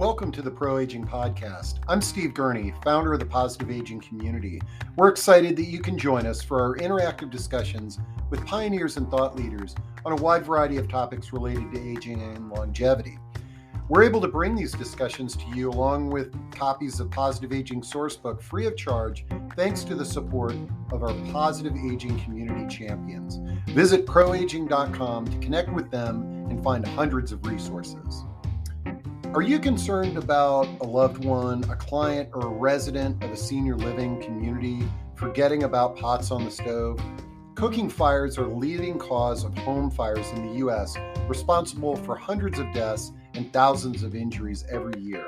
Welcome to the Pro Aging Podcast. I'm Steve Gurney, founder of the Positive Aging Community. We're excited that you can join us for our interactive discussions with pioneers and thought leaders on a wide variety of topics related to aging and longevity. We're able to bring these discussions to you along with copies of Positive Aging Sourcebook free of charge, thanks to the support of our Positive Aging Community champions. Visit proaging.com to connect with them and find hundreds of resources. Are you concerned about a loved one, a client, or a resident of a senior living community forgetting about pots on the stove? Cooking fires are the leading cause of home fires in the U.S., responsible for hundreds of deaths and thousands of injuries every year.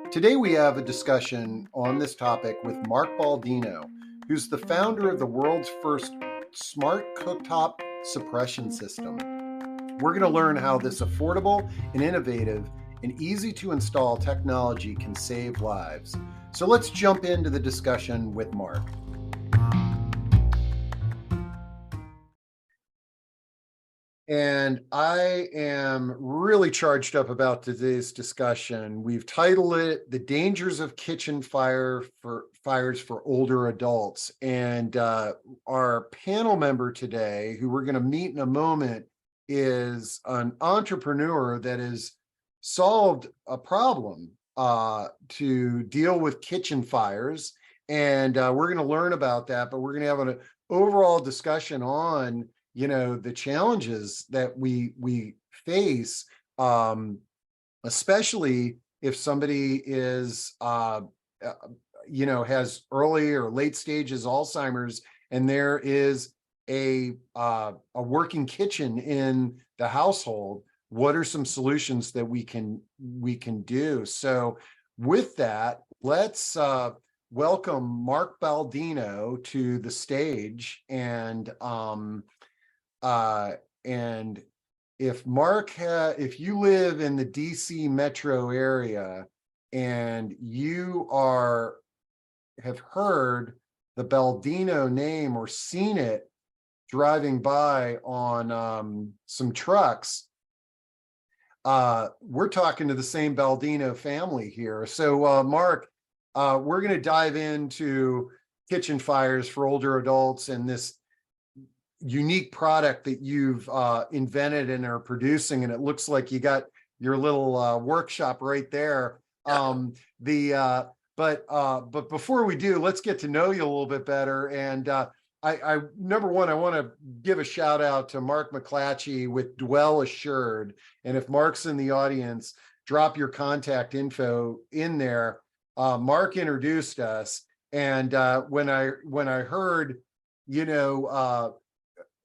Today we have a discussion on this topic with Mark Baldino, who's the founder of the world's first smart cooktop suppression system. We're going to learn how this affordable and innovative and easy to install technology can save lives. So let's jump into the discussion with Mark. And I am really charged up about today's discussion. We've titled it "The Dangers of Kitchen Fires for Older Adults." And our panel member today, who we're going to meet in a moment, is an entrepreneur that has solved a problem to deal with kitchen fires. And we're going to learn about that, but we're going to have an overall discussion on the challenges that we face, especially if somebody is, has early or late stages Alzheimer's, and there is a working kitchen in the household. What are some solutions that we can do? So with that, let's welcome Mark Baldino to the stage. And if Mark, if you live in the DC metro area and you have heard the Baldino name or seen it driving by on some trucks, we're talking to the same Baldino family here. So Mark, we're going to dive into kitchen fires for older adults and this unique product that you've invented and are producing, and it looks like you got your little workshop right there. But before we do, let's get to know you a little bit better. And I number one, I want to give a shout out to Mark McClatchy with Dwell Assured. And if Mark's in the audience, drop your contact info in there. Mark introduced us, and when I heard,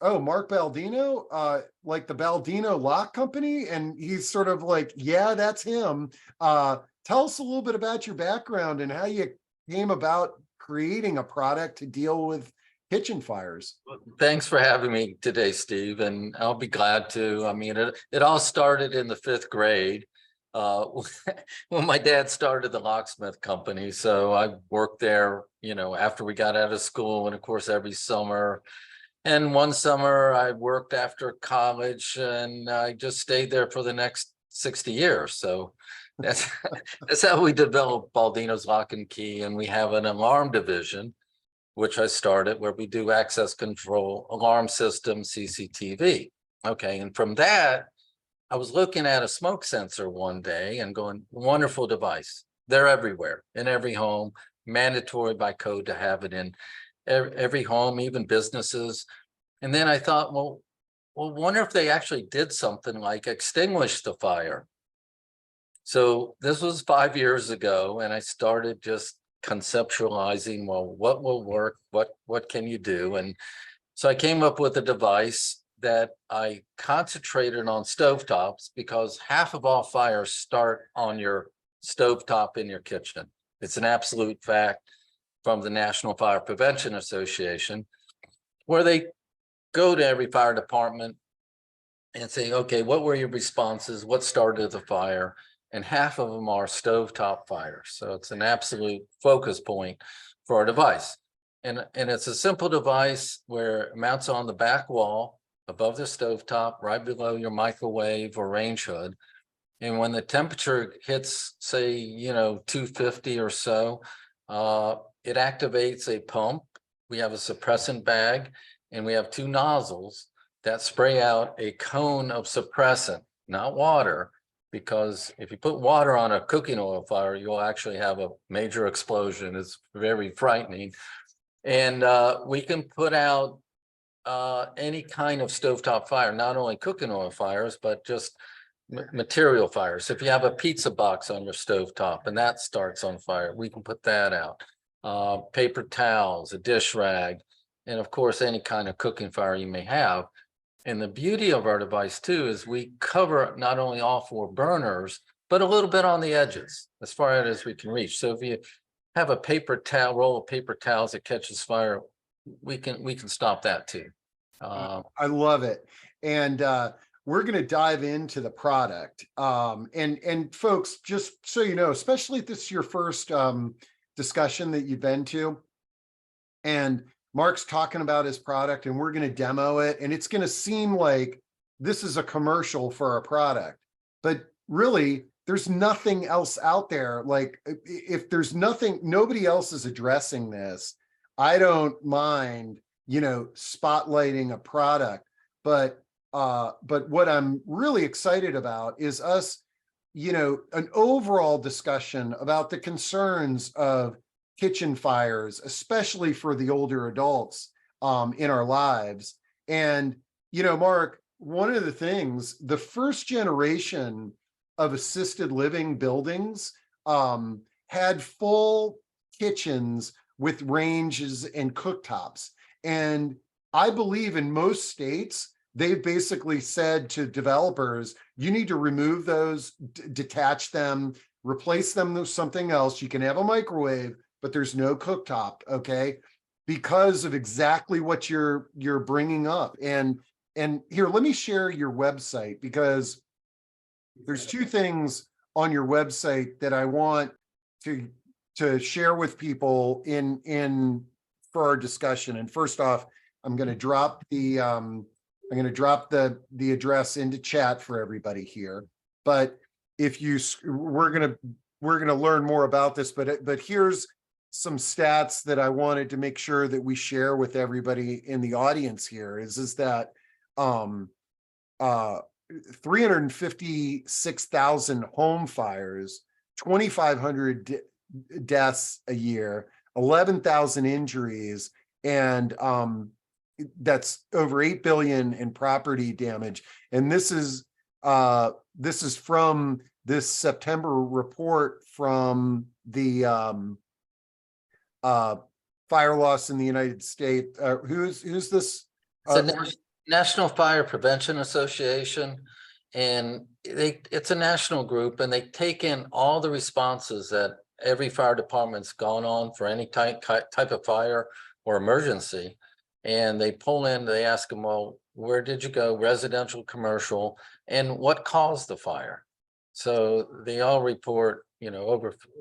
oh, Mark Baldino, like the Baldino Lock Company, and he's sort of like, yeah, that's him. Tell us a little bit about your background and how you came about creating a product to deal with kitchen fires. Thanks for having me today, Steve, and I'll be glad to. I mean, it all started in the 5th grade when my dad started the locksmith company. So I worked there, after we got out of school, and of course every summer. And one summer I worked after college, and I just stayed there for the next 60 years. So that's how we developed Baldino's Lock and Key, and we have an alarm division, which I started, where we do access control, alarm system, CCTV. Okay, and from that, I was looking at a smoke sensor one day and going, wonderful device. They're everywhere, in every home, mandatory by code to have it in every home, even businesses. And then I thought, well, wonder if they actually did something like extinguish the fire. So this was 5 years ago, and I started just conceptualizing, well, what will work, what can you do? And so I came up with a device that I concentrated on stovetops, because half of all fires start on your stovetop in your kitchen. It's an absolute fact from the National Fire Prevention Association, where they go to every fire department and say, okay, what were your responses? What started the fire? And half of them are stovetop fires. So it's an absolute focus point for our device. And it's a simple device where it mounts on the back wall above the stovetop, right below your microwave or range hood. And when the temperature hits, say, 250 or so, it activates a pump. We have a suppressant bag, and we have two nozzles that spray out a cone of suppressant, not water, because if you put water on a cooking oil fire, you'll actually have a major explosion. It's very frightening. And we can put out any kind of stovetop fire, not only cooking oil fires, but just material fires. If you have a pizza box on your stovetop and that starts on fire, we can put that out. Paper towels, a dish rag, and of course, any kind of cooking fire you may have. And the beauty of our device too is we cover not only all four burners, but a little bit on the edges, as far out as we can reach. So if you have a paper towel, roll of paper towels that catches fire, we can stop that too. I love it. And we're going to dive into the product. And folks, just so you know, especially if this is your first discussion that you've been to, and Mark's talking about his product and we're going to demo it, and it's going to seem like this is a commercial for a product, but really there's nothing else out there. Like if there's nothing, nobody else is addressing this, I don't mind, spotlighting a product, but what I'm really excited about is us, an overall discussion about the concerns of kitchen fires, especially for the older adults in our lives. And, Mark, one of the things, the first generation of assisted living buildings had full kitchens with ranges and cooktops. And I believe in most states, they've basically said to developers, you need to remove those, detach them, replace them with something else. You can have a microwave, but there's no cooktop, okay? Because of exactly what you're bringing up. And here, let me share your website, because there's two things on your website that I want to share with people in for our discussion. And first off, I'm going to drop the address into chat for everybody here. But if we're going to learn more about this, but here's some stats that I wanted to make sure that we share with everybody in the audience here is that 356,000 home fires, 2,500 deaths a year, 11,000 injuries, and that's over 8 billion in property damage. And this is from this September report from the fire loss in the United States. Who's this? National Fire Prevention Association, and it's a national group, and they take in all the responses that every fire department's gone on for any type of fire or emergency, and they pull in, they ask them, well, where did you go, residential, commercial, and what caused the fire? So they all report,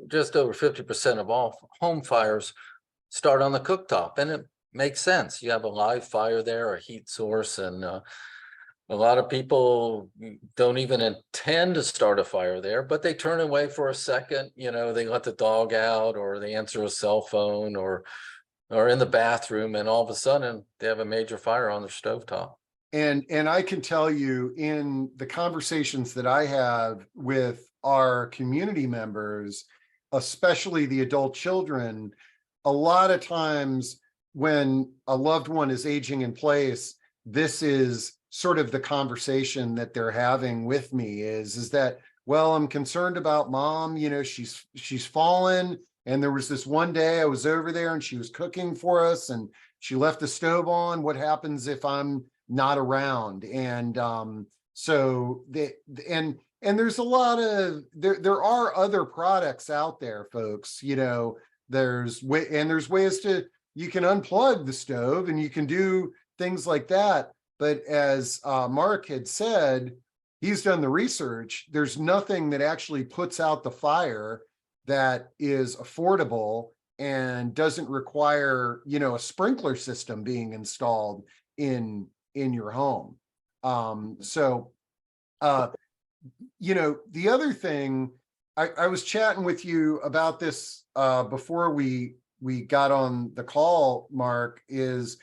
just over 50% of all home fires start on the cooktop, and it makes sense. You have a live fire there, a heat source, and a lot of people don't even intend to start a fire there, but they turn away for a second, they let the dog out, or they answer a cell phone, or in the bathroom, and all of a sudden they have a major fire on their stovetop. And I can tell you, in the conversations that I have with our community members, especially the adult children, a lot of times when a loved one is aging in place, this is sort of the conversation that they're having with me is that, well, I'm concerned about mom, she's fallen, and there was this one day I was over there and she was cooking for us and she left the stove on. What happens if I'm not around? And so there's a lot of there are other products out there, folks. There's ways to, you can unplug the stove and you can do things like that. But as Mark had said, he's done the research. There's nothing that actually puts out the fire that is affordable and doesn't require, a sprinkler system being installed in your home. The other thing, I was chatting with you about this before we got on the call, Mark, is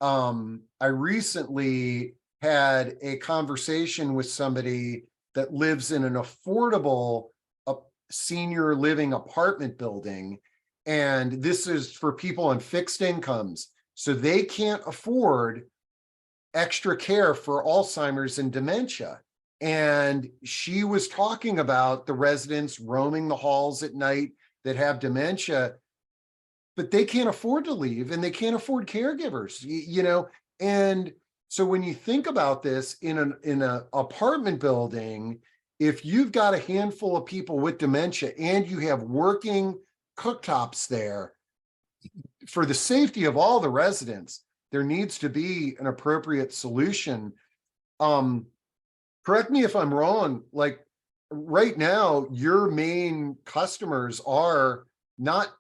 I recently had a conversation with somebody that lives in an affordable uh, senior living apartment building. And this is for people on fixed incomes. So they can't afford extra care for Alzheimer's and dementia. And she was talking about the residents roaming the halls at night that have dementia, but they can't afford to leave and they can't afford caregivers, And so when you think about this in an apartment building, if you've got a handful of people with dementia and you have working cooktops there, for the safety of all the residents, there needs to be an appropriate solution. Um, Correct me if I'm wrong, like right now, your main customers are not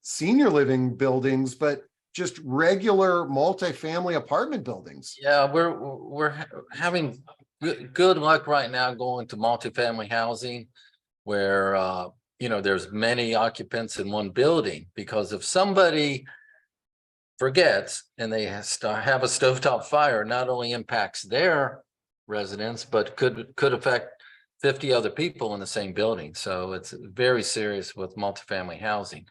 senior living buildings, but just regular multifamily apartment buildings. Yeah, having good luck right now going to multifamily housing where, there's many occupants in one building, because if somebody forgets and they have a stovetop fire, it not only impacts their residents, but could affect 50 other people in the same building. So it's very serious with multifamily housing,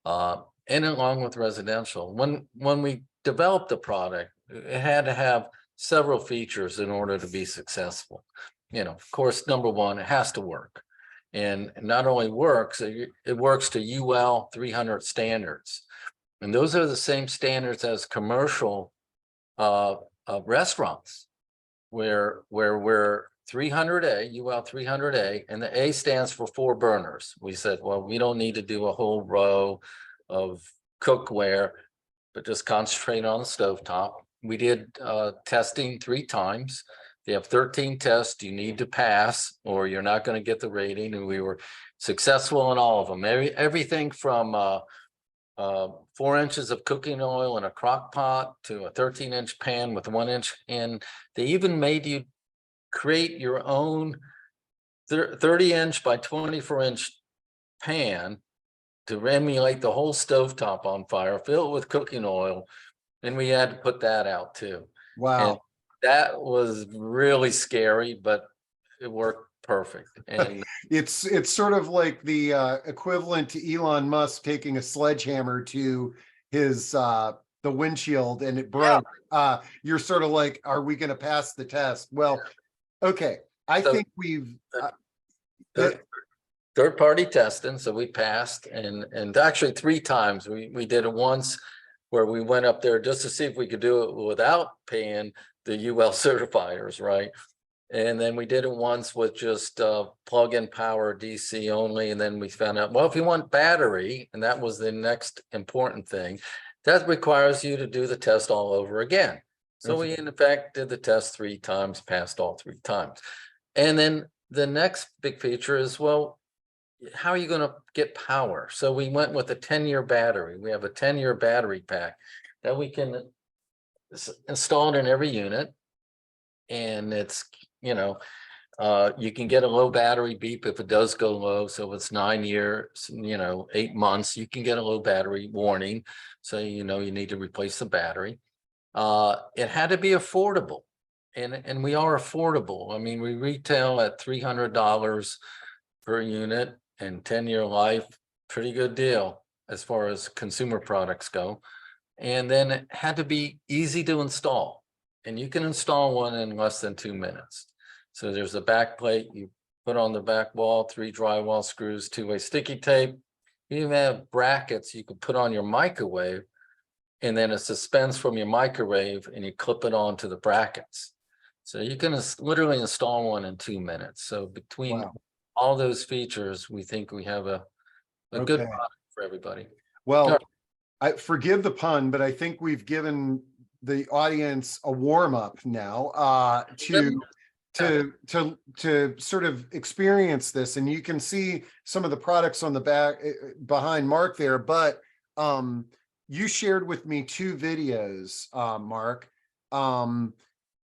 and along with residential. When we developed the product, it had to have several features in order to be successful. Of course, number one, it has to work. And not only works, it works to UL 300 standards. And those are the same standards as commercial restaurants, where we're 300A, UL 300A, and the A stands for 4 burners. We said, well, we don't need to do a whole row of cookware, but just concentrate on the stovetop. We did testing 3 times. They have 13 tests you need to pass, or you're not going to get the rating. And we were successful in all of them. Everything from 4 inches of cooking oil in a crock pot to a 13-inch pan with 1 inch in. They even made you create your own 30-inch by 24-inch pan to emulate the whole stovetop on fire, fill it with cooking oil, and we had to put that out too. Wow. And that was really scary, but it worked perfect. And it's sort of like the equivalent to Elon Musk taking a sledgehammer to his the windshield and it broke. Yeah. You're sort of like, are we going to pass the test? Well, okay. I think we've third party testing, so we passed, and actually 3 times. We did it once where we went up there just to see if we could do it without paying the UL certifiers, right? And then we did it once with just plug-in power DC only. And then we found out, well, if you want battery, and that was the next important thing, that requires you to do the test all over again. So we, in fact, did the test 3 times, passed all 3 times. And then the next big feature is, well, how are you going to get power? So we went with a 10-year battery. We have a 10-year battery pack that we can install in every unit. And it's, you can get a low battery beep if it does go low. So it's 9 years, 8 months, you can get a low battery warning. So, you need to replace the battery. It had to be affordable, and we are affordable. I mean, we retail at $300 per unit and 10-year life, pretty good deal as far as consumer products go. And then it had to be easy to install, and you can install one in less than 2 minutes. So there's a back plate you put on the back wall, 3 drywall screws, 2-way sticky tape. You even have brackets you could put on your microwave, and then it suspends from your microwave and you clip it onto the brackets. So you can literally install one in 2 minutes. So between all those features, we think we have a good product for everybody. Well, I forgive the pun, but I think we've given the audience a warm up now to sort of experience this. And you can see some of the products on the back behind Mark there, but you shared with me 2 videos, Mark.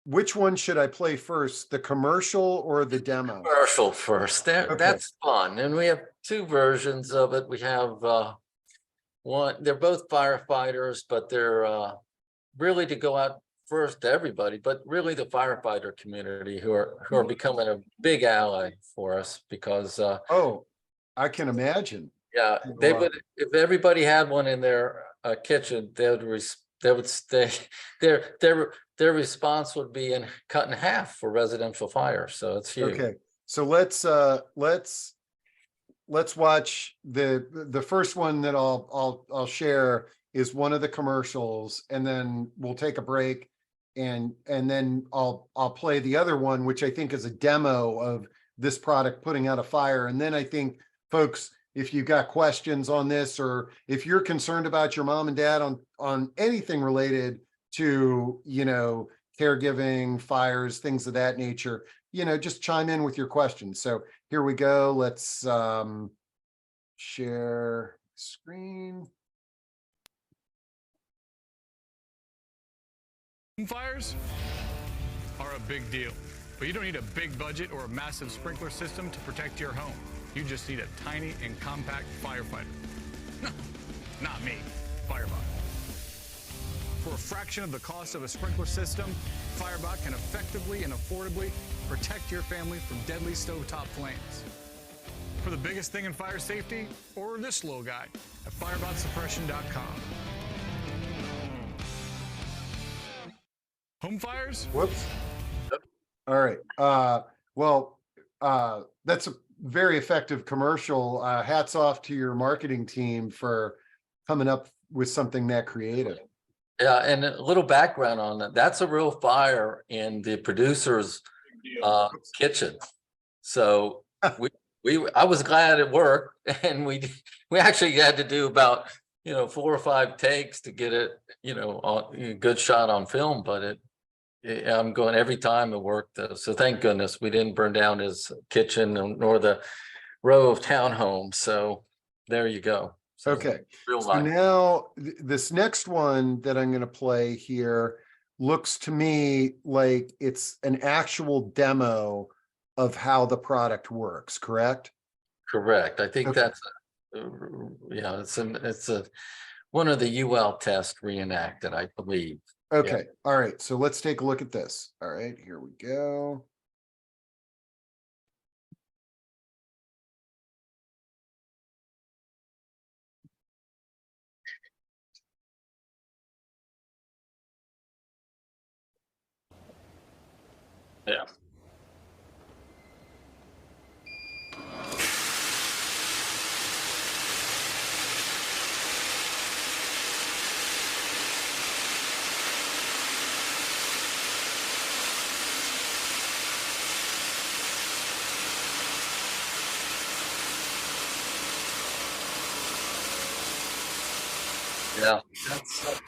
which one should I play first, the commercial or the demo? Commercial first. There, Okay. that's fun. And we have two versions of it. We have one, they're both firefighters, but they're really to go out first to everybody, but really the firefighter community who are becoming a big ally for us because Oh, I can imagine. yeah, they would, if everybody had one in their kitchen, they would stay, their response would be cut in half for residential fire. So it's huge. Okay, so let's watch the first one that I'll share is one of the commercials, and then we'll take a break, and then I'll play the other one, which I think is a demo of this product putting out a fire. And then I think, folks, if you've got questions on this, or if you're concerned about your mom and dad on anything related to, caregiving, fires, things of that nature, just chime in with your questions. So here we go. Let's share screen. Fires are a big deal, but you don't need a big budget or a massive sprinkler system to protect your home. You just need a tiny and compact firefighter. No, not me, Firebot. For a fraction of the cost of a sprinkler system, Firebot can effectively and affordably protect your family from deadly stovetop flames. For the biggest thing in fire safety, order this little guy at firebotsuppression.com. Home fires? Whoops. All right. That's a very effective commercial. Hats off to your marketing team for coming up with something that creative. Yeah, and a little background on that. That's a real fire in the producer's kitchen. So I was glad it worked, and we actually had to do about 4 or 5 takes to get it a good shot on film. But I'm going every time it worked. So thank goodness we didn't burn down his kitchen nor the row of townhomes. So there you go. So Okay. real So life. now this next one that I'm going to play here looks to me like it's an actual demo of how the product works, correct? Correct. I think Okay. that's it's a one of the UL tests reenacted, I believe. Okay. All right. So let's take a look at this. All right, here we go. Yeah. Yeah, that's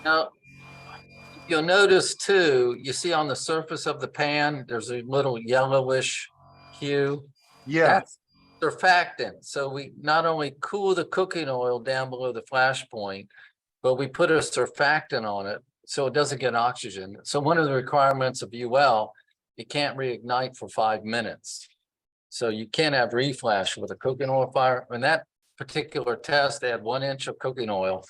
now you'll notice too, you see on the surface of the pan, there's a little yellowish hue. Yeah. That's surfactant. So we not only cool the cooking oil down below the flash point, but we put a surfactant on it so it doesn't get oxygen. So one of the requirements of UL, it can't reignite for 5 minutes. So you can't have reflash with a cooking oil fire. In that particular test, they had 1 inch of cooking oil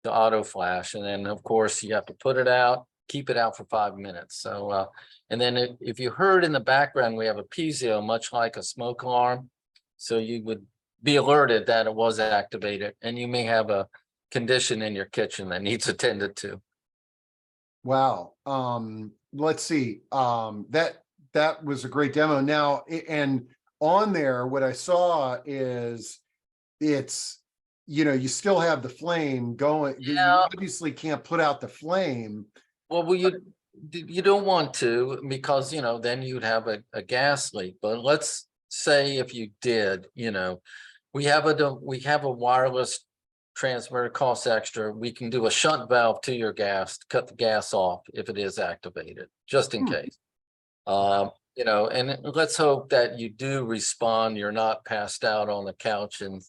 to auto flash. And then of course you have to put it out, keep it out for 5 minutes. So, and then if you heard in the background, we have a piezo, much like a smoke alarm. So you would be alerted that it was activated, and you may have a condition in your kitchen that needs attended to. Wow. Let's see. That was a great demo. Now, and on there, what I saw is it's, you still have the flame going. You obviously can't put out the flame. Well, you don't want to, because then you'd have a gas leak. But let's say if you did, we have a wireless transmitter, costs extra. We can do a shunt valve to your gas to cut the gas off if it is activated, just in case. you know, and let's hope that you do respond. You're not passed out on the couch in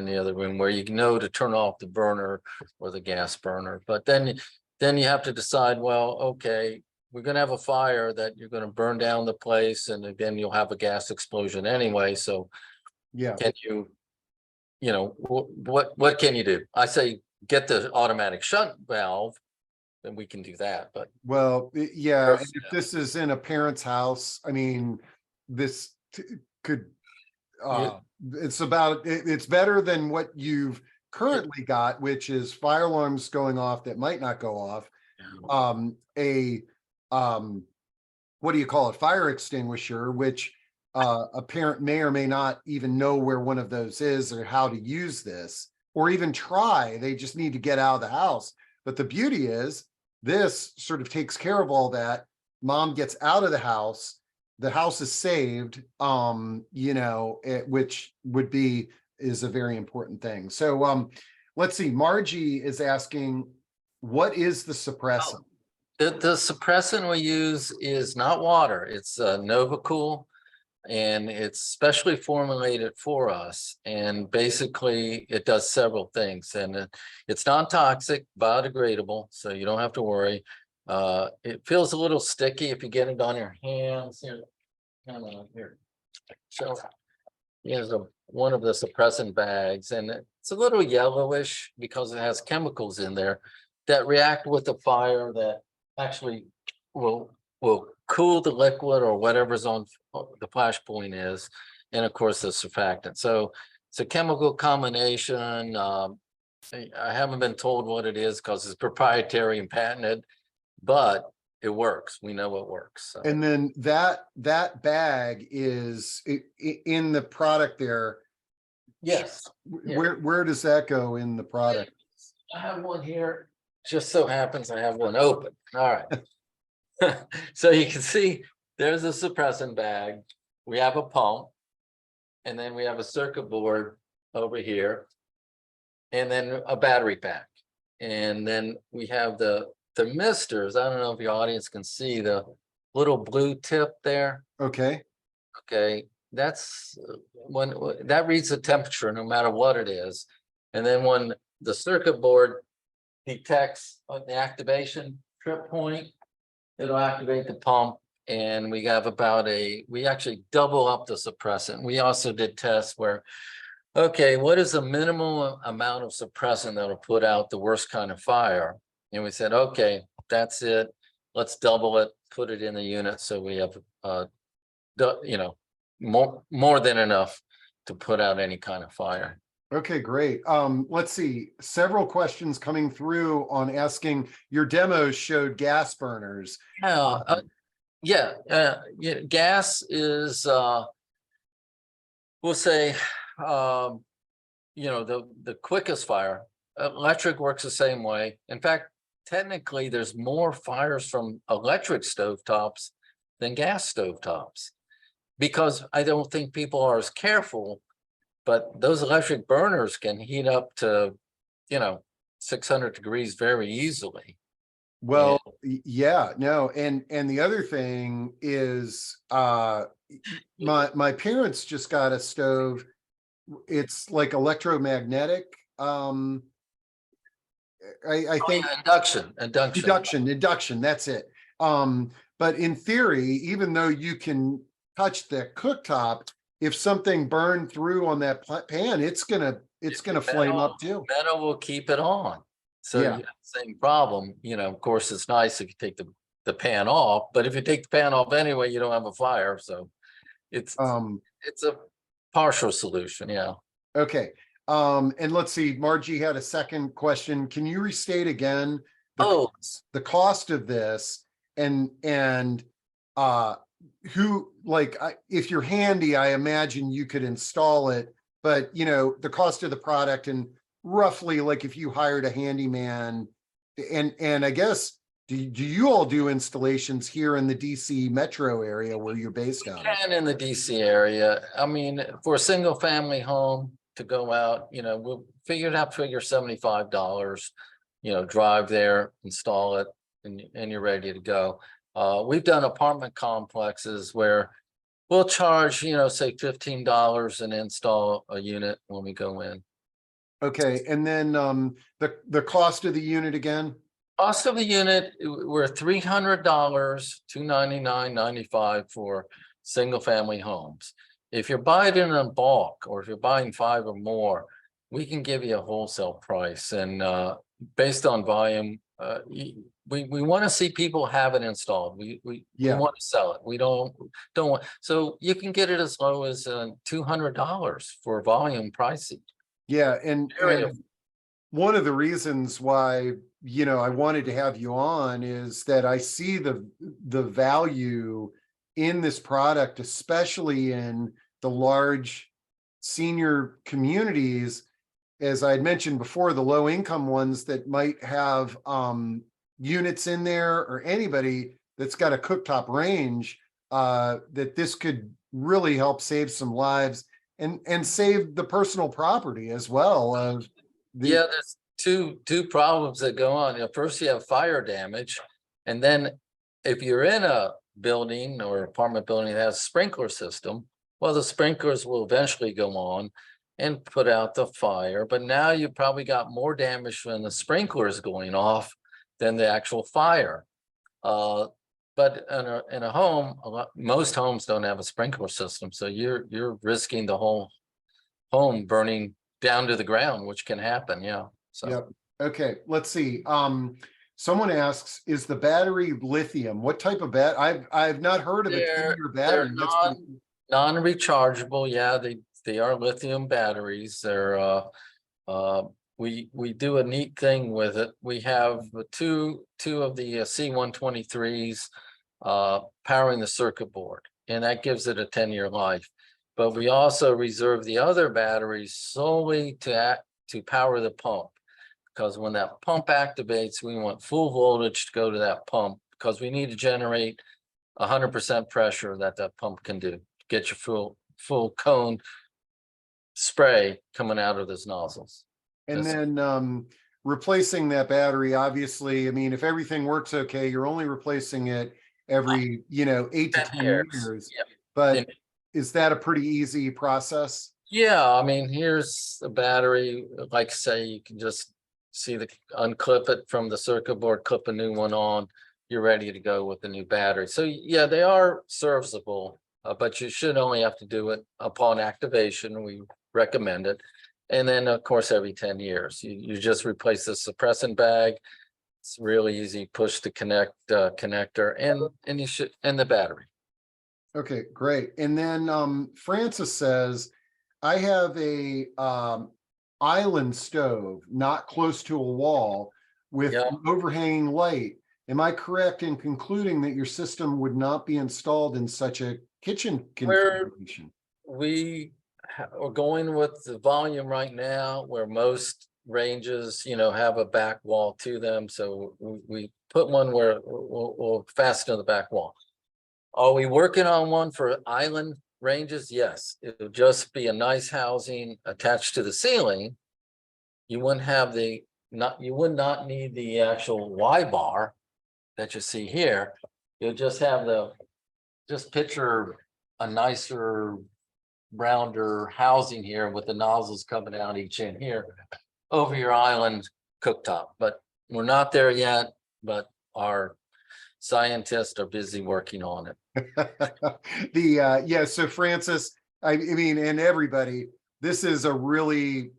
the other room where you know to turn off the burner or the gas burner. But then you have to decide, well, okay, we're going to have a fire that you're going to burn down the place, and again, you'll have a gas explosion anyway. So Yeah. can you know, what can you do? I say get the automatic shunt valve, then we can do that. But Well, yeah, and if yeah. this is in a parent's house, I mean, this could, Yeah. it's better than what you've currently got, which is fire alarms going off that might not go off. A what do you call it? Fire extinguisher, which a parent may or may not even know where one of those is or how to use this, or even try. They just need to get out of the house. But the beauty is this sort of takes care of all that. Mom gets out of the house is saved, you know, which is a very important thing. So let's see, Margie is asking, what is the suppressant? The suppressant we use is not water, it's NovaCool, and it's specially formulated for us. And basically it does several things, and it's non-toxic, biodegradable, so you don't have to worry. It feels a little sticky if you get it on your hands. Here, come on, here. So here's one of the suppressant bags, and it's a little yellowish because it has chemicals in there that react with the fire that actually will cool the liquid or whatever's on the flash point is, and of course the surfactant. So it's a chemical combination. I haven't been told what it is because it's proprietary and patented, but it works. We know it works. So. And then that bag is in the product there. Yes. Where does that go in the product? I have one here. Just so happens I have one open. All right. So you can see there's a suppressant bag. We have a pump, and then we have a circuit board over here, and then a battery pack. And then we have the misters. I don't know if your audience can see the little blue tip there. Okay. Okay. That's when that reads the temperature no matter what it is. And then when the circuit board detects the activation trip point, it'll activate the pump, and we have we actually double up the suppressant. We also did tests where, okay, what is the minimum amount of suppressant that'll put out the worst kind of fire? And we said, okay, that's it. Let's double it, put it in the unit, so we have, you know, more than enough to put out any kind of fire. Okay, great. Let's see, several questions coming through on asking, your demos showed gas burners. Yeah, gas is, we'll say, you know, the quickest fire. Electric works the same way. In fact, technically, there's more fires from electric stovetops than gas stovetops, because I don't think people are as careful. But those electric burners can heat up to, you know, 600 degrees very easily. Well, yeah, no, and the other thing is, my parents just got a stove. It's like electromagnetic. I think induction. That's it. But in theory, even though you can touch the cooktop, if something burned through on that pan, it's gonna flame up too. Metal will keep it on. So yeah, same problem. You know, of course, it's nice if you take the pan off, but if you take the pan off anyway, you don't have a fire. So it's a partial solution. Yeah. Okay. And let's see, Margie had a second question. Can you restate again the cost of this, and who, like, if you're handy, I imagine you could install it, but you know, the cost of the product, and roughly, like, if you hired a handyman, and I guess, do you all do installations here in the DC metro area where you're based out of? And in the DC area, I mean, for a single family home to go out, you know, we'll figure $75, you know, drive there, install it, and you're ready to go. We've done apartment complexes where we'll charge, say $15 and install a unit when we go in. Okay, and then the cost of the unit again? Cost of the unit, we're $300, $299.95 for single family homes. If you're buying it in bulk, or if you're buying 5 or more, we can give you a wholesale price. And based on volume, we want to see people have it installed. We want to sell it. We don't want, so you can get it as low as $200 for volume pricing. Yeah, and one of the reasons why, I wanted to have you on is that I see the value in this product, especially in the large senior communities, as I had mentioned before, the low income ones that might have units in there, or anybody that's got a cooktop range, that this could really help save some lives and save the personal property as well. There's two problems that go on. First, you have fire damage, and then if you're in a building or apartment building that has a sprinkler system, well, the sprinklers will eventually go on and put out the fire. But now you probably got more damage when the sprinkler is going off than the actual fire. But in a home, most homes don't have a sprinkler system, so you're risking the whole home burning down to the ground, which can happen. Yeah. So. Yep. Okay. Let's see. Someone asks, "Is the battery lithium? What type of I've not heard of a 10-year battery." They're non-rechargeable. Yeah, they are lithium batteries. They're we do a neat thing with it. We have two of the C123s powering the circuit board, and that gives it a 10-year life. But we also reserve the other batteries solely to power the pump, because when that pump activates, we want full voltage to go to that pump, because we need to generate 100% pressure that pump can do. Get your full cone spray coming out of those nozzles. And then replacing that battery, obviously, I mean, if everything works okay, you're only replacing it every 8 to 10 years. Yeah. But is that a pretty easy process? Yeah, I mean, here's a battery. Like say, you can just unclip it from the circuit board, clip a new one on. You're ready to go with the new battery. So yeah, they are serviceable, but you should only have to do it upon activation. We recommend it. And then of course, every 10 years, you just replace the suppressant bag. It's really easy, push the connector and you should, and the battery. Okay, great. And then Francis says, "I have a island stove not close to a wall with an overhanging light. Am I correct in concluding that your system would not be installed in such a kitchen configuration?" We're going with the volume right now, where most ranges, have a back wall to them. So we put one where we'll fasten to the back wall. Are we working on one for island ranges? Yes, it would just be a nice housing attached to the ceiling. You wouldn't have you would not need the actual Y bar that you see here. You'll just have just picture a nicer, rounder housing here with the nozzles coming out each in here over your island cooktop. But we're not there yet, but our scientists are busy working on it. So Francis, I mean, and everybody, this is a really,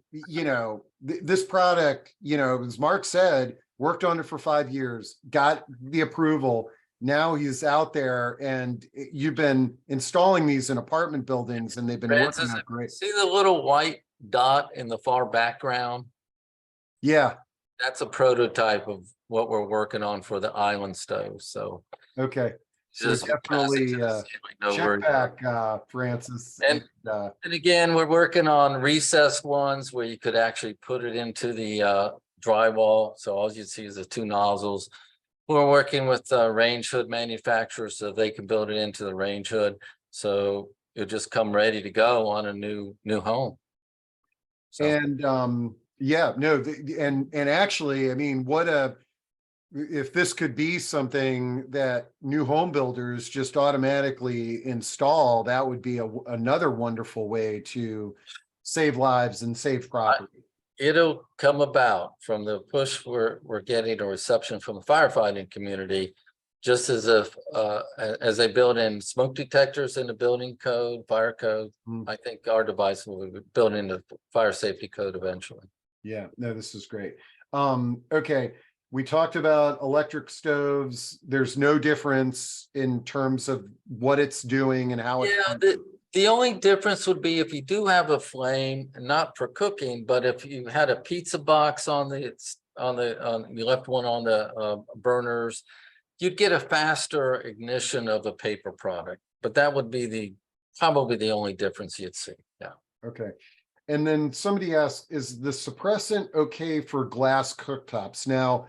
this product, as Mark said, worked on it for 5 years, got the approval. Now he's out there, and you've been installing these in apartment buildings, and they've been working out great. See the little white dot in the far background? Yeah. That's a prototype of what we're working on for the island stove. So okay. So just definitely check back, Francis. And again, we're working on recessed ones where you could actually put it into the drywall. So all you see is the 2 nozzles. We're working with range hood manufacturers so they can build it into the range hood. So it'll just come ready to go on a new home. So. And and actually, I mean, what a if this could be something that new home builders just automatically install, that would be another wonderful way to save lives and save property. It'll come about from the push we're getting, a reception from the firefighting community, just as if as they build in smoke detectors in the building code, fire code. I think our device will be built into fire safety code eventually. Yeah, no, this is great. Okay, we talked about electric stoves. There's no difference in terms of what it's doing and how it's The only difference would be if you do have a flame, not for cooking, but if you had a pizza box you left one on the burners, you'd get a faster ignition of a paper product. But that would be probably the only difference you'd see. Yeah. Okay. And then somebody asked, is the suppressant okay for glass cooktops? Now,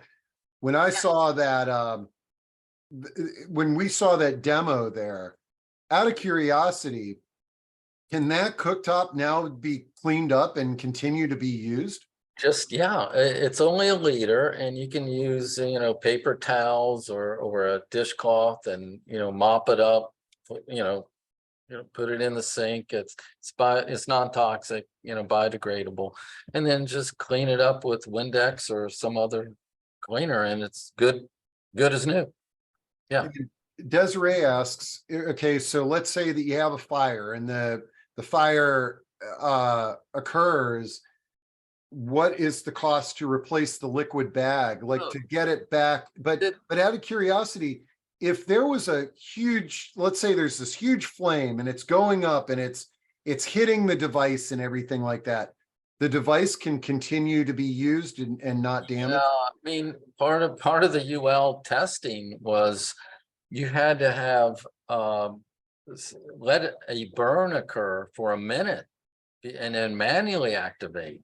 when I saw that, when we saw that demo there, out of curiosity, can that cooktop now be cleaned up and continue to be used? It's only a liter, and you can use, paper towels or a dishcloth and, mop it up, put it in the sink. It's non-toxic, biodegradable, and then just clean it up with Windex or some other cleaner, and it's good as new. Yeah. Desiree asks, okay, so let's say that you have a fire and the fire occurs. What is the cost to replace the liquid bag, like to get it back? But out of curiosity, if there was a huge, let's say there's this huge flame and it's going up and it's hitting the device and everything like that, the device can continue to be used and not damaged? I mean, part of the UL testing was you had to have let a burn occur for a minute and then manually activate.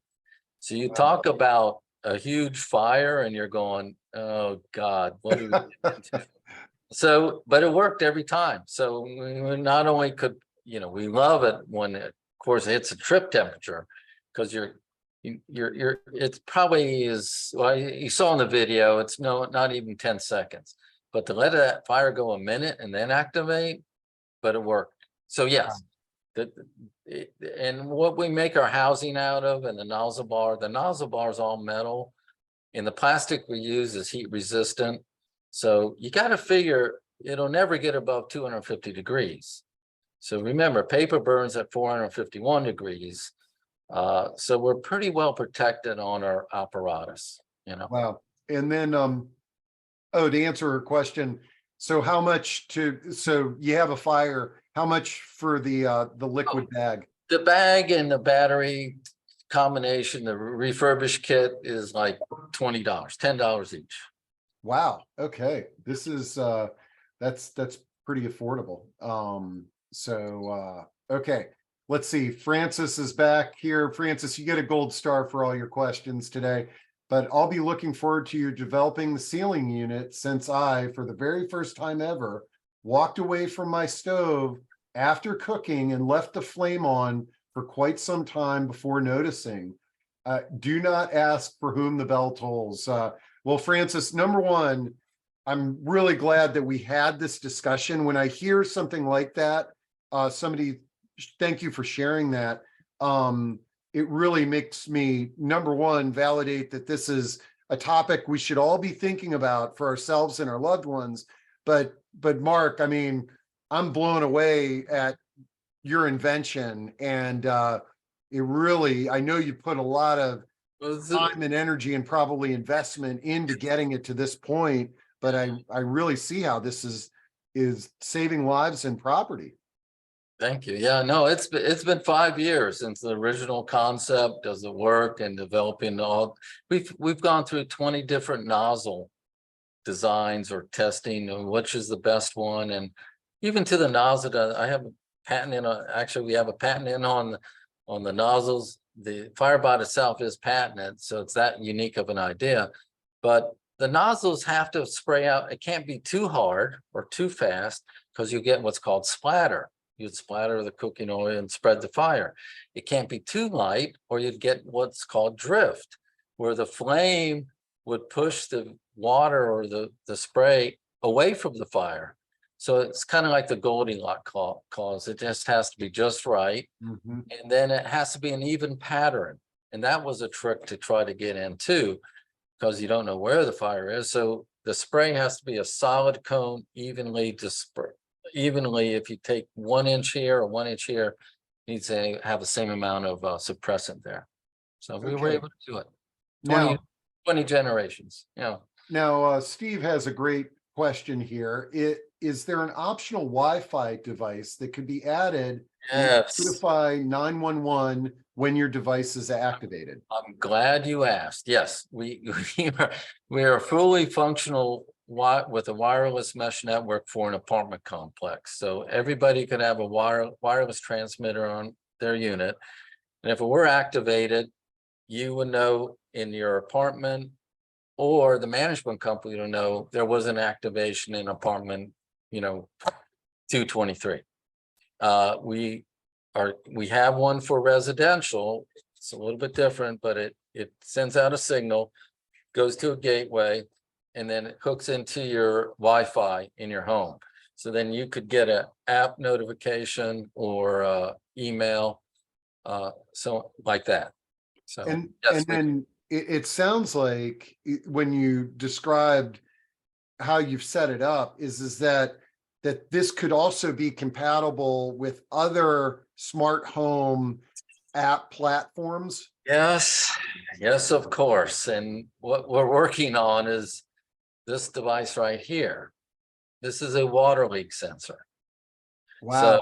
So you talk about a huge fire and you're going, oh God, what do we do? So, but it worked every time. So we not only could, we love it when it, of course, hits a trip temperature, because it's probably is, well, you saw in the video, it's not even 10 seconds, but to let that fire go a minute and then activate, but it worked. So yes, and what we make our housing out of, and the nozzle bar is all metal, and the plastic we use is heat resistant. So you got to figure it'll never get above 250 degrees. So remember, paper burns at 451 degrees. So we're pretty well protected on our apparatus, Wow. And then, to answer her question, so how much so you have a fire, how much for the liquid bag? The bag and the battery combination, the refurbished kit, is like $20, $10 each. Wow. Okay. This is that's pretty affordable. Okay. Let's see. Francis is back here. Francis, you get a gold star for all your questions today, but I'll be looking forward to you developing the ceiling unit, since I, for the very first time ever, walked away from my stove after cooking and left the flame on for quite some time before noticing. Do not ask for whom the bell tolls. Well, Francis, number one, I'm really glad that we had this discussion. When I hear something like that, thank you for sharing that. It really makes me, number one, validate that this is a topic we should all be thinking about for ourselves and our loved ones. But Mark, I mean, I'm blown away at your invention, and it really, I know you put a lot of time and energy and probably investment into getting it to this point, but I really see how this is saving lives and property. Thank you. Yeah, no, it's been 5 years since the original concept, does it work, and developing all. We've gone through 20 different nozzle designs or testing, and which is the best one, and even to the nozzle. I have a patent in on. Actually, we have a patent in on the nozzles. The Firebot itself is patented, so it's that unique of an idea. But the nozzles have to spray out. It can't be too hard or too fast, because you get what's called splatter. You'd splatter the cooking oil and spread the fire. It can't be too light, or you'd get what's called drift, where the flame would push the water or the spray away from the fire. So it's kind of like the Goldilocks cause. It just has to be just right. Mhm. And then it has to be an even pattern. And that was a trick to try to get into, because you don't know where the fire is. So the spray has to be a solid cone, evenly dispersed. Evenly, if you take 1 inch here or 1 inch here, you need to have the same amount of suppressant there. So we were Okay. able to do it. Now, 20 generations. Steve has a great question here. Is there an optional Wi-Fi device that could be added and Yes. notify 911 when your device is activated? I'm glad you asked. Yes, we are fully functional with a wireless mesh network for an apartment complex. So everybody could have a wireless transmitter on their unit. And if it were activated, you would know in your apartment, or the management company to know there was an activation in apartment, 223. We have one for residential. It's a little bit different, but it sends out a signal, goes to a gateway, and then it hooks into your Wi-Fi in your home. So then you could get an app notification or email, so like that. So And yes, then it sounds like when you described how you've set it up is that this could also be compatible with other smart home app platforms. yes, of course. And what we're working on is this device right here. This is a water leak sensor. Wow. So,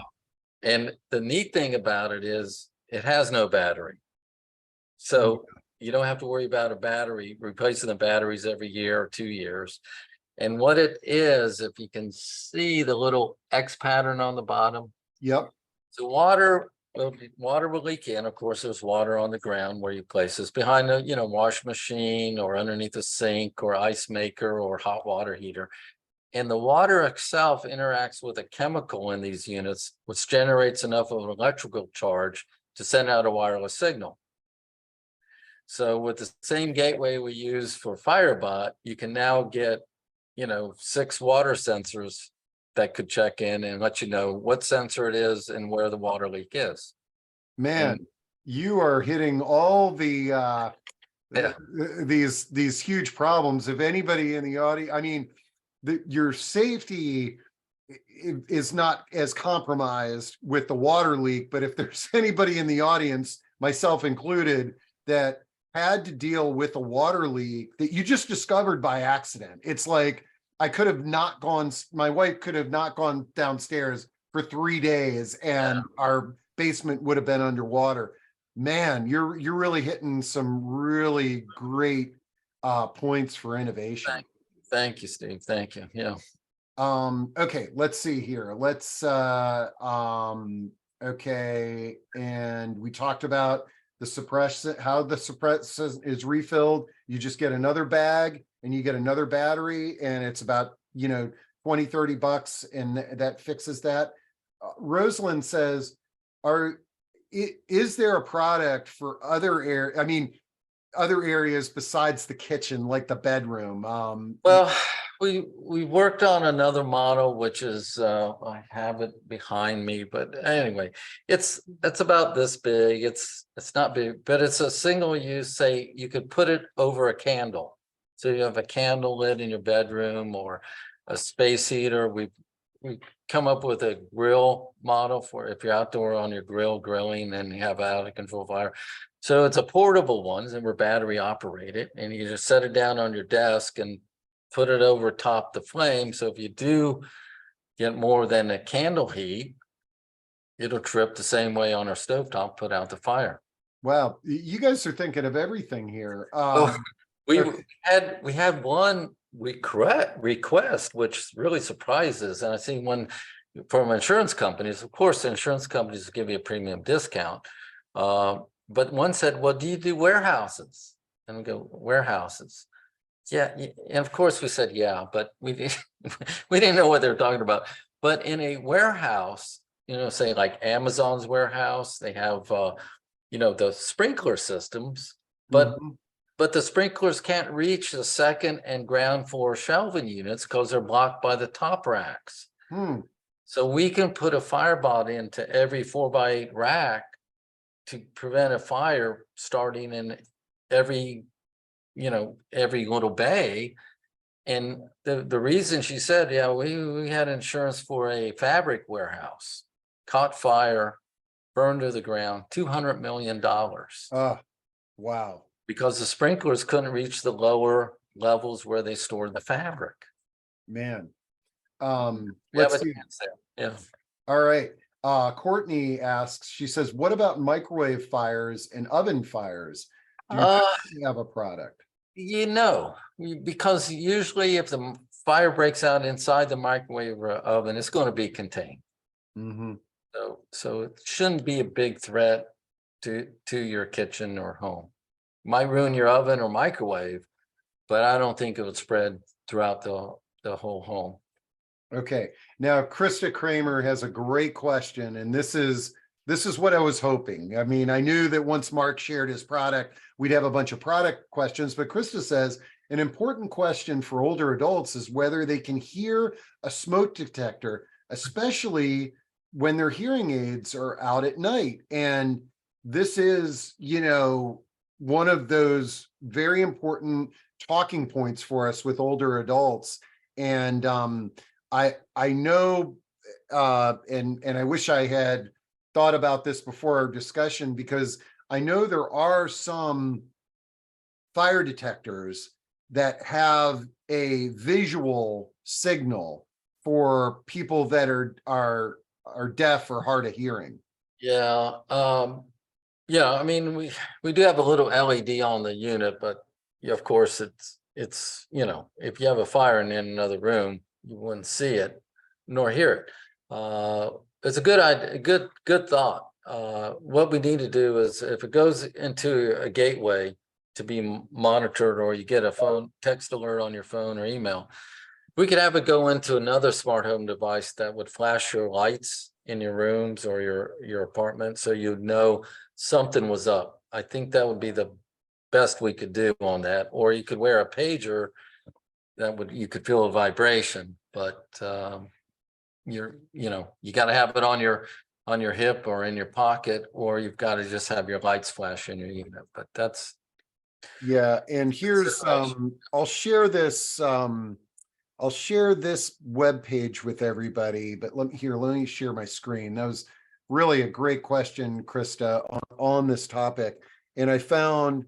and the neat thing about it is it has no battery. So you don't have to worry about a battery, replacing the batteries every year or 2 years. And what it is, if you can see the little X pattern on the bottom, Yep. so water will leak in. Of course, there's water on the ground where you place this behind the, wash machine or underneath a sink or ice maker or hot water heater. And the water itself interacts with a chemical in these units, which generates enough of an electrical charge to send out a wireless signal. So with the same gateway we use for Firebot, you can now get, 6 water sensors that could check in and let you know what sensor it is and where the water leak is. Man, you are hitting all the Yeah. these huge problems. If anybody in the audience, I mean, your safety is not as compromised with the water leak, but if there's anybody in the audience, myself included, that had to deal with a water leak that you just discovered by accident, it's like my wife could have not gone downstairs for 3 days and our basement would have been underwater. Man, you're really hitting some really great points for innovation. Thank you, Steve. Thank you. Yeah. Okay, let's see here. Okay, and we talked about the suppressant, how the suppressant is refilled. You just get another bag and you get another battery, and it's about, $20-30, and that fixes that. Rosalind says, is there a product for other areas besides the kitchen, like the bedroom? Well, we worked on another model, which is I have it behind me, but anyway, it's about this big. It's not big, but it's a single use. Say you could put it over a candle, so you have a candle lit in your bedroom or a space heater. We come up with a grill model for if you're outdoor on your grilling and you have out of control fire. So it's a portable one, and we're battery operated, and you just set it down on your desk and put it over top the flame. So if you do get more than a candle heat, it'll trip the same way on our stovetop, put out the fire. Wow, you guys are thinking of everything here. We had one request, which really surprises, and I see one from insurance companies. Of course, the insurance companies give you a premium discount. But one said, well, do you do warehouses? And we go, warehouses? Yeah, and of course we said, yeah, but we didn't know what they were talking about. But in a warehouse, say like Amazon's warehouse, they have, the sprinkler systems, but But the sprinklers can't reach the second and ground floor shelving units because they're blocked by the top racks. So we can put a firebolt into every 4x8 rack to prevent a fire starting in every, every little bay. And the reason she said, yeah, we had insurance for a fabric warehouse, caught fire, burned to the ground, $200 million. Wow. Because the sprinklers couldn't reach the lower levels where they stored the fabric. Man. Let's Let's see. Yeah. All right. Courtney asks, she says, what about microwave fires and oven fires? Do you have a product? Because usually if the fire breaks out inside the microwave oven, it's going to be contained. So it shouldn't be a big threat to your kitchen or home. Might ruin your oven or microwave, but I don't think it would spread throughout the whole home. Okay. Now, Krista Kramer has a great question, and this is what I was hoping. I mean, I knew that once Mark shared his product, we'd have a bunch of product questions, but Krista says an important question for older adults is whether they can hear a smoke detector, especially when their hearing aids are out at night. And this is, one of those very important talking points for us with older adults. And I know, and I wish I had thought about this before our discussion, because I know there are some fire detectors that have a visual signal for people that are deaf or hard of hearing. Yeah. Yeah, I mean, we do have a little LED on the unit, but of course it's if you have a fire in another room, you wouldn't see it nor hear it. It's a good idea, good thought. What we need to do is if it goes into a gateway to be monitored, or you get a phone text alert on your phone or email, we could have it go into another smart home device that would flash your lights in your rooms or your apartment, so you'd know something was up. I think that would be the best we could do on that. Or you could wear a pager you could feel a vibration, but you got to have it on your hip or in your pocket, or you've got to just have your lights flash in your unit. But that's and here's I'll share this web page with everybody, but let me share my screen. That was really a great question, Krista, on this topic. And I found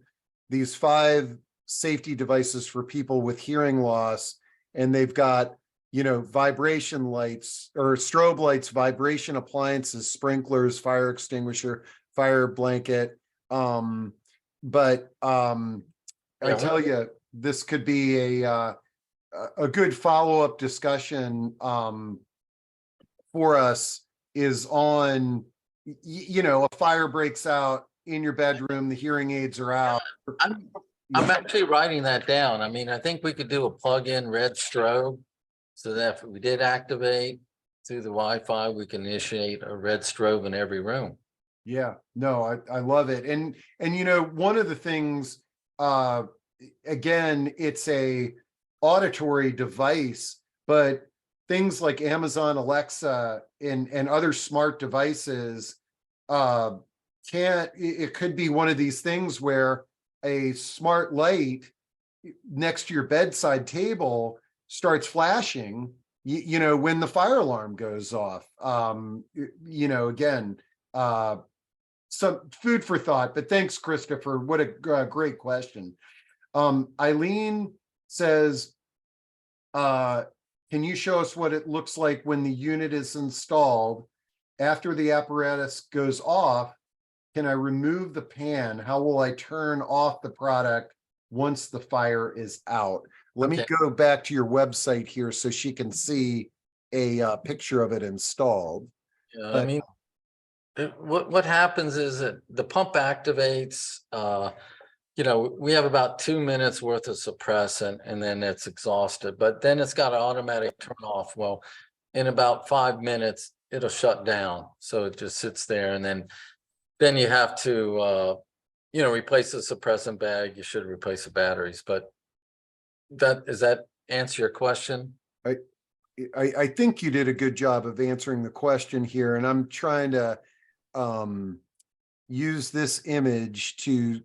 these 5 safety devices for people with hearing loss, and they've got, vibration lights or strobe lights, vibration appliances, sprinklers, fire extinguisher, fire blanket. But I tell you, this could be a good follow-up discussion for us is on, a fire breaks out in your bedroom, the hearing aids are out. I'm actually writing that down. I mean, I think we could do a plug-in red strobe, so that if we did activate through the Wi-Fi, we can initiate a red strobe in every room. Yeah, no, I love it. And one of the things, again, it's a auditory device, but things like Amazon Alexa and other smart devices it could be one of these things where a smart light next to your bedside table starts flashing, when the fire alarm goes off. Again, some food for thought, but thanks, Christopher. What a great question. Eileen says, can you show us what it looks like when the unit is installed? After the apparatus goes off, can I remove the pan? How will I turn off the product once the fire is out? Let me go back to your website here so she can see a picture of it installed. Yeah, I mean, what happens is that the pump activates, we have about 2 minutes worth of suppressant, and then it's exhausted, but then it's got an automatic turn off. Well, in about 5 minutes, it'll shut down. So it just sits there, and then you have to replace the suppressant bag, you should replace the batteries, but does that answer your question? I think you did a good job of answering the question here, and I'm trying to use this image to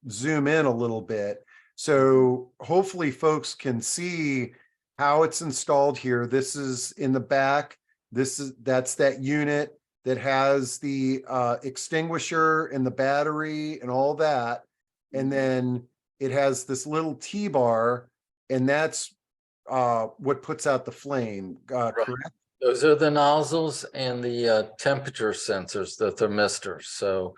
zoom in a little bit. So hopefully folks can see how it's installed here. This is in the back. That's that unit that has the extinguisher and the battery and all that. And then it has this little T-bar, and that's what puts out the flame, correct? Those are the nozzles and the temperature sensors, the thermistors. So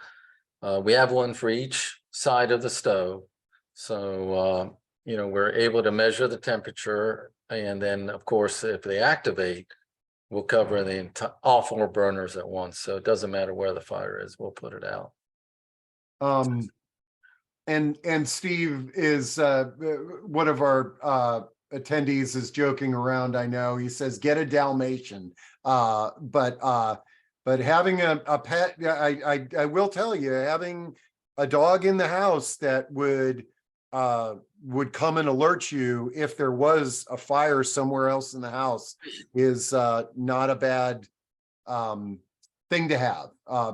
we have one for each side of the stove. So, we're able to measure the temperature. And then, of course, if they activate, we'll cover all 4 burners at once. So it doesn't matter where the fire is, we'll put it out. And Steve is one of our attendees is joking around. I know he says, get a Dalmatian. But having a pet, I will tell you, having a dog in the house that would come and alert you if there was a fire somewhere else in the house is not a bad thing to have.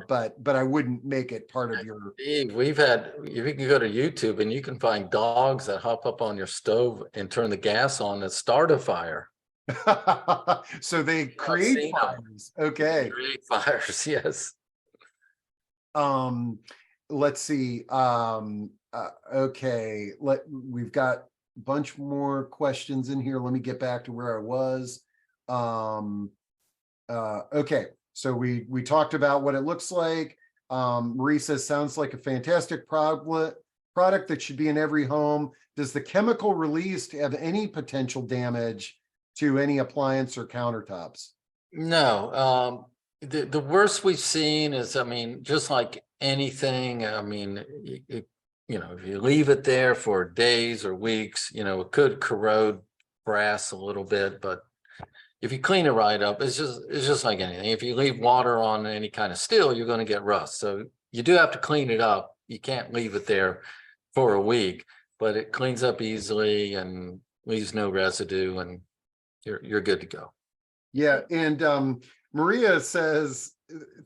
But I wouldn't make it part of your. Steve, you can go to YouTube and you can find dogs that hop up on your stove and turn the gas on and start a fire. So they create fires. Okay. Create fires, yes. Let's see. Okay. We've got a bunch more questions in here. Let me get back to where I was. Okay. So we talked about what it looks like. Marie says, sounds like a fantastic product that should be in every home. Does the chemical released have any potential damage to any appliance or countertops? No. The worst we've seen is, just like anything, if you leave it there for days or weeks, it could corrode brass a little bit, but if you clean it right up, it's just like anything. If you leave water on any kind of steel, you're going to get rust. So you do have to clean it up. You can't leave it there for a week, but it cleans up easily and leaves no residue, and you're good to go. Yeah, and Maria says,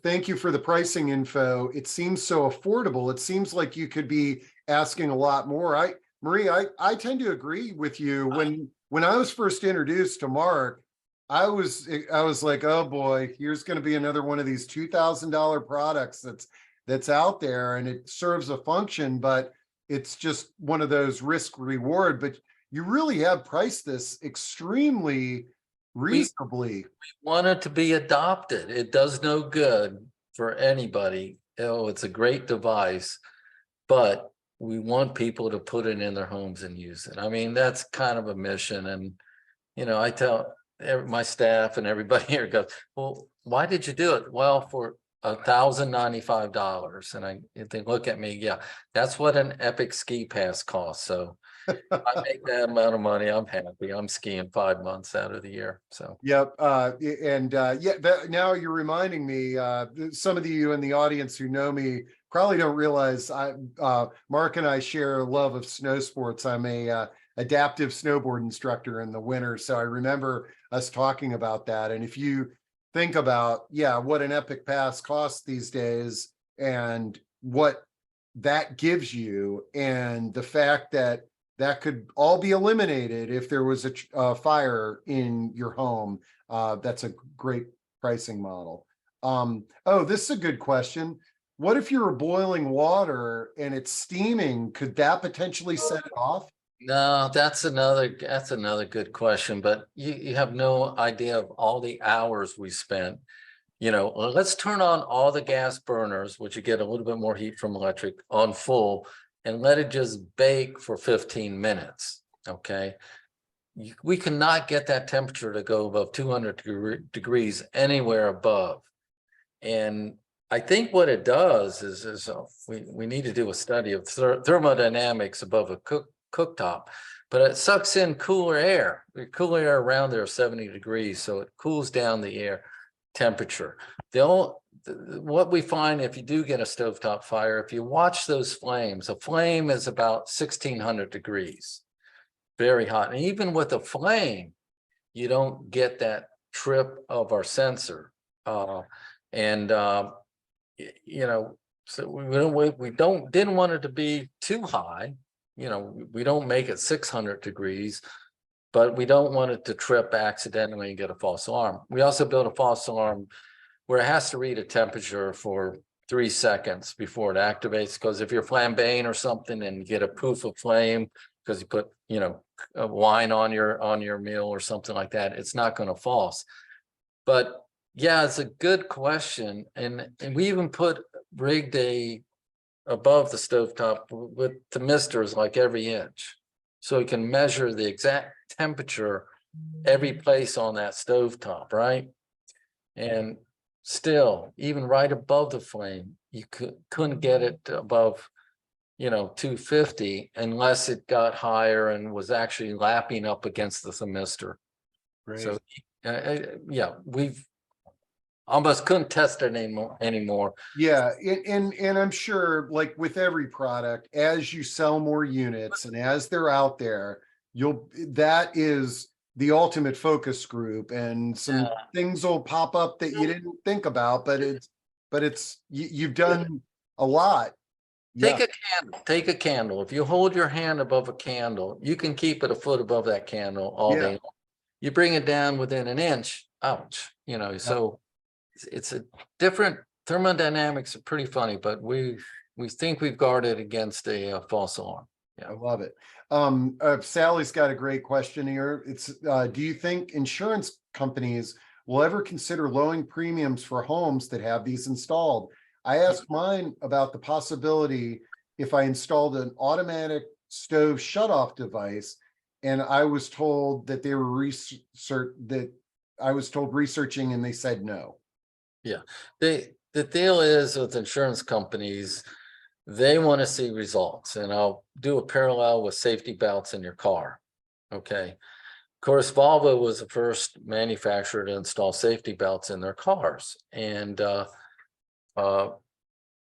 thank you for the pricing info. It seems so affordable. It seems like you could be asking a lot more. Maria, I tend to agree with you. When I was first introduced to Mark, I was like, oh boy, here's going to be another one of these $2,000 products that's out there, and it serves a function, but it's just one of those risk reward. But you really have priced this extremely reasonably. We want it to be adopted. It does no good for anybody. It's a great device, but we want people to put it in their homes and use it. That's kind of a mission. And, I tell my staff and everybody here goes, well, why did you do it? Well, for $1,095. And they look at me, yeah, that's what an Epic ski pass costs. So I make that amount of money, I'm happy. I'm skiing 5 months out of the year. So yep. Now you're reminding me, some of you in the audience who know me probably don't realize Mark and I share a love of snow sports. I'm a adaptive snowboard instructor in the winter, so I remember us talking about that. And if you think about what an Epic Pass costs these days and what that gives you, and the fact that could all be eliminated if there was a fire in your home, that's a great pricing model. This is a good question. What if you're boiling water and it's steaming? Could that potentially set it off? No, that's another good question, but you have no idea of all the hours we spent. Let's turn on all the gas burners, which you get a little bit more heat from electric, on full, and let it just bake for 15 minutes. Okay. We cannot get that temperature to go above 200 degrees anywhere above. And I think what it does is we need to do a study of thermodynamics above a cooktop, but it sucks in cooler air. The cooler air around there is 70 degrees, so it cools down the air temperature. what we find if you do get a stovetop fire, if you watch those flames, a flame is about 1600 degrees, very hot. And even with a flame, you don't get that trip of our sensor. You know, so didn't want it to be too high. You know, we don't make it 600 degrees, but we don't want it to trip accidentally and get a false alarm. We also built a false alarm where it has to read a temperature for 3 seconds before it activates. Because if you're flambeing or something and you get a poof of flame because you put, you know, a wine on your meal or something like that, it's not going to false. But yeah, it's a good question, and we even rigged above the stovetop with thermistors like every inch, so you can measure the exact temperature every place on that stovetop, right? And still, even right above the flame, you couldn't get it above, you know, 250 unless it got higher and was actually lapping up against the thermistor. Great. So yeah, we've almost couldn't test it anymore. Yeah, and I'm sure, like with every product, as you sell more units and as they're out there, that is the ultimate focus group, and some things will pop up that you didn't think about, but you've done a lot. Take a candle. If you hold your hand above a candle, you can keep it a foot above that candle all day long. You bring it down within an inch, ouch, you know. So it's a different, thermodynamics are pretty funny, but we think we've guarded against a false alarm. Yeah, I love it. Sally's got a great question here. It's do you think insurance companies will ever consider lowering premiums for homes that have these installed? I asked mine about the possibility if I installed an automatic stove shutoff device, and I was told that they were researching, and they said no. Yeah, the deal is with insurance companies, they want to see results, and I'll do a parallel with safety belts in your car. Okay, of course, Volvo was the first manufacturer to install safety belts in their cars, and the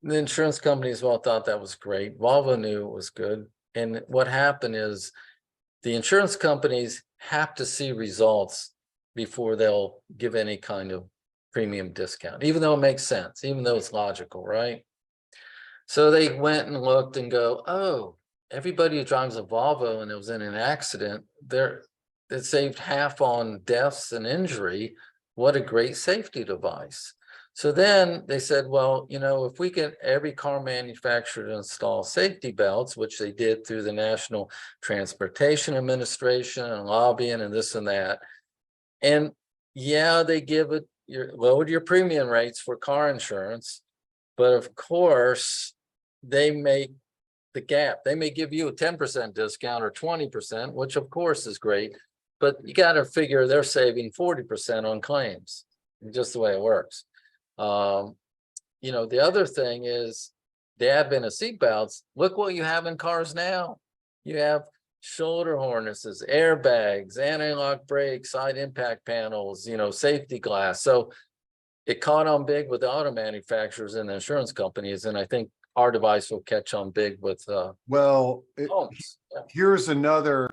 insurance companies all thought that was great. Volvo knew it was good, and what happened is the insurance companies have to see results before they'll give any kind of premium discount, even though it makes sense, even though it's logical, right? So they went and looked and go, oh, everybody who drives a Volvo and it was in an accident, it saved half on deaths and injury. What a great safety device. So then they said, well, you know, if we get every car manufacturer to install safety belts, which they did through the National Transportation Administration and lobbying and this and that, and yeah, they give it, lowered your premium rates for car insurance, but of course, they make the gap. They may give you a 10% discount or 20%, which of course is great, but you got to figure they're saving 40% on claims, just the way it works. You know, the other thing is the advent of seatbelts. Look what you have in cars now. You have shoulder harnesses, airbags, anti-lock brakes, side impact panels, you know, safety glass. So it caught on big with the auto manufacturers and the insurance companies, and I think our device will catch on big with homes. Here's another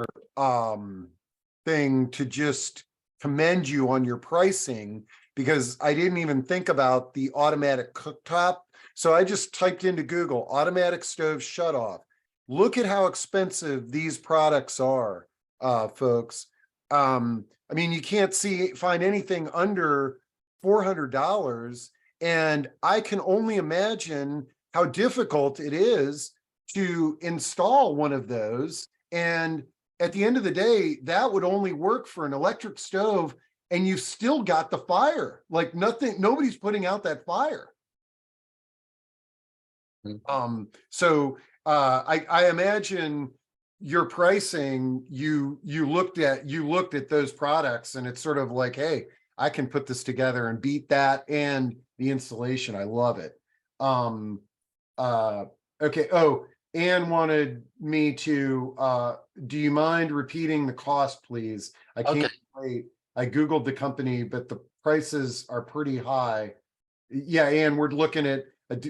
thing to just commend you on your pricing, because I didn't even think about the automatic cooktop. So I just typed into Google automatic stove shutoff. Look at how expensive these products are, folks. I mean, you can't find anything under $400, and I can only imagine how difficult it is to install one of those. And at the end of the day, that would only work for an electric stove, and you've still got the fire. Like nobody's putting out that fire. So I imagine your pricing, you looked at those products, and it's sort of like, hey, I can put this together and beat that and the installation. I love it. Okay. Oh, Anne wanted me to, do you mind repeating the cost, please? I can't wait. I Googled the company, but the prices are pretty high. Yeah, and we're looking at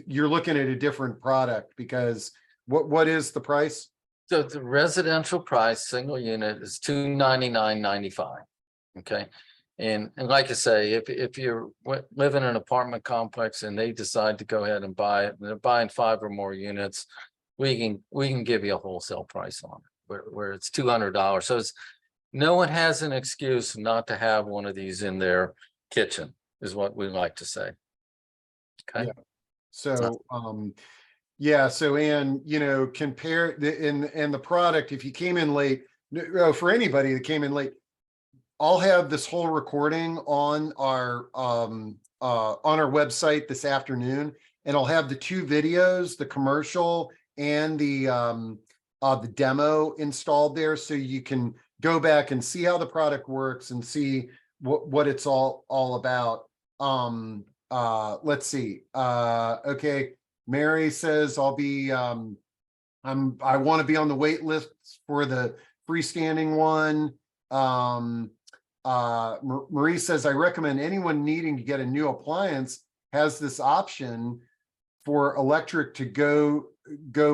you're looking at a different product because what is the price? So the residential price, single unit is $299.95. Okay. And like I say, if you live in an apartment complex and they decide to go ahead and buy it, and they're buying 5 or more units, we can give you a wholesale price on it where it's $200. So it's, no one has an excuse not to have one of these in their kitchen, is what we like to say. Okay. Yeah. So yeah, so Ann, compare the product. If you came in late, for anybody that came in late, I'll have this whole recording on our website this afternoon, and I'll have the 2 videos, the commercial and the demo installed there, so you can go back and see how the product works and see what it's all about. Let's see. Okay, Mary says I'll be I want to be on the wait list for the freestanding one. Marie says, I recommend anyone needing to get a new appliance has this option for electric to go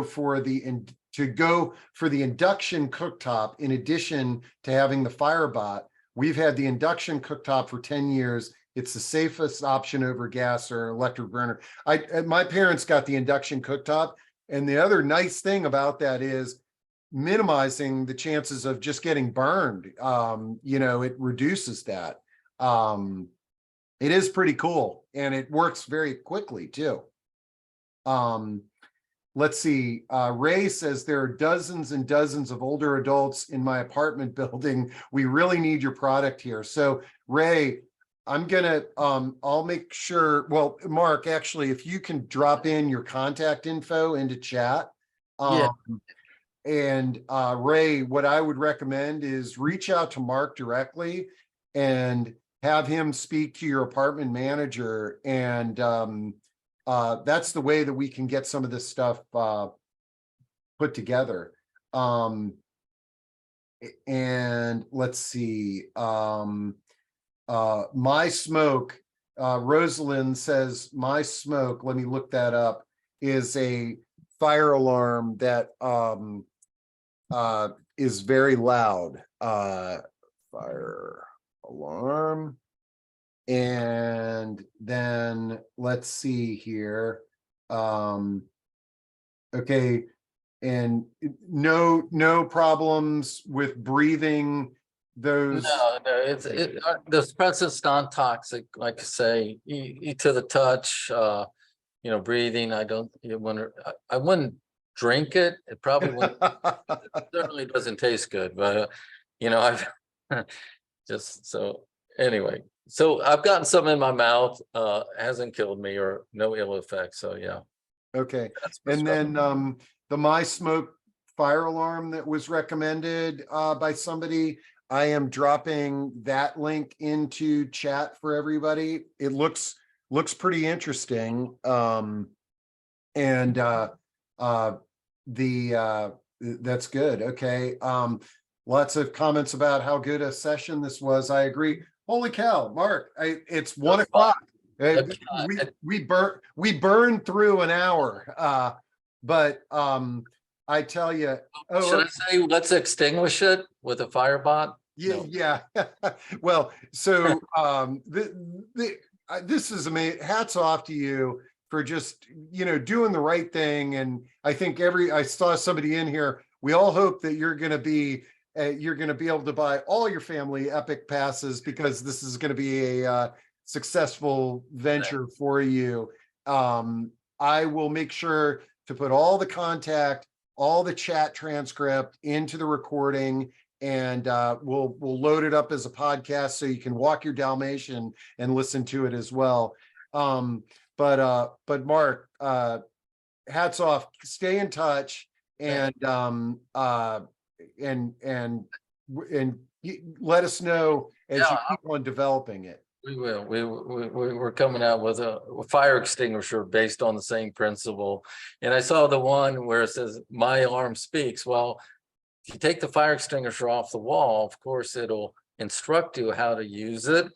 for the induction cooktop in addition to having the Firebot. We've had the induction cooktop for 10 years. It's the safest option over gas or electric burner. My parents got the induction cooktop, and the other nice thing about that is minimizing the chances of just getting burned. It reduces that. It is pretty cool, and it works very quickly too. Let's see. Ray says there are dozens and dozens of older adults in my apartment building. We really need your product here. So Ray, I'm gonna I'll make sure. Well, Mark, actually, if you can drop in your contact info into chat. Yeah. And Ray, what I would recommend is reach out to Mark directly and have him speak to your apartment manager. And that's the way that we can get some of this stuff put together. And let's see. My Smoke, Rosalind says, My Smoke, let me look that up, is a fire alarm that is very loud. Fire alarm. And then let's see here. Okay, and no problems with breathing those. No, the suppressant's non-toxic, like I say, to the touch, breathing. I wouldn't drink it. It probably wouldn't, it certainly doesn't taste good, but I've just, so anyway, so I've gotten some in my mouth, hasn't killed me or no ill effects. So yeah. Okay. And then the My Smoke fire alarm that was recommended by somebody, I am dropping that link into chat for everybody. It looks pretty interesting. That's good. Okay. Lots of comments about how good a session this was. I agree. Holy cow, Mark, it's 1 o'clock. We burned through an hour. But I tell you, should I say let's extinguish it with a Firebot? Yeah, No. yeah. Well, so this is amazing. Hats off to you for just doing the right thing. And I think I saw somebody in here. We all hope that you're going to be able to buy all your family Epic passes, because this is going to be a successful venture for you. I will make sure to put all the contact, all the chat transcript into the recording, and we'll load it up as a podcast so you can walk your Dalmatian and listen to it as well. But Mark, hats off. Stay in touch, and let us know as you keep on developing it. We will. We're coming out with a fire extinguisher based on the same principle. And I saw the one where it says my alarm speaks. Well, if you take the fire extinguisher off the wall, of course, it'll instruct you how to use it.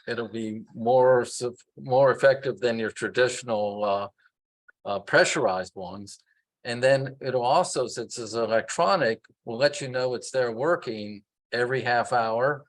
it'll be more effective than your traditional pressurized ones. And then it'll also, since it's electronic, will let you know it's there working every half hour,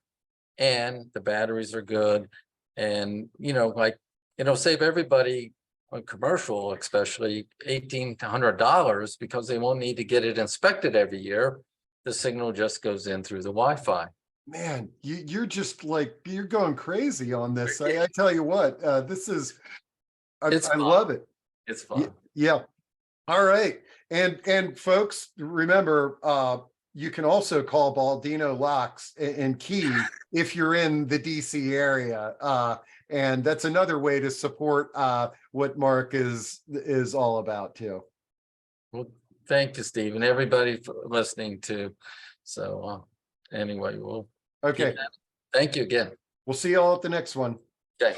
and the batteries are good. And, you know, like, it'll save everybody on commercial, especially $1,800, because they won't need to get it inspected every year. The signal just goes in through the Wi-Fi. Man, you're just like, you're going crazy on this. I tell you what, this is, I fun. love it. It's fun. Yeah. All right. And folks, remember, you can also call Baldino Locks and Key if you're in the DC area. And that's another way to support what Mark is all about too. Well, thank you, Steve, and everybody for listening too. So anyway, we'll Okay. thank you again. We'll see you all at the next one. Okay.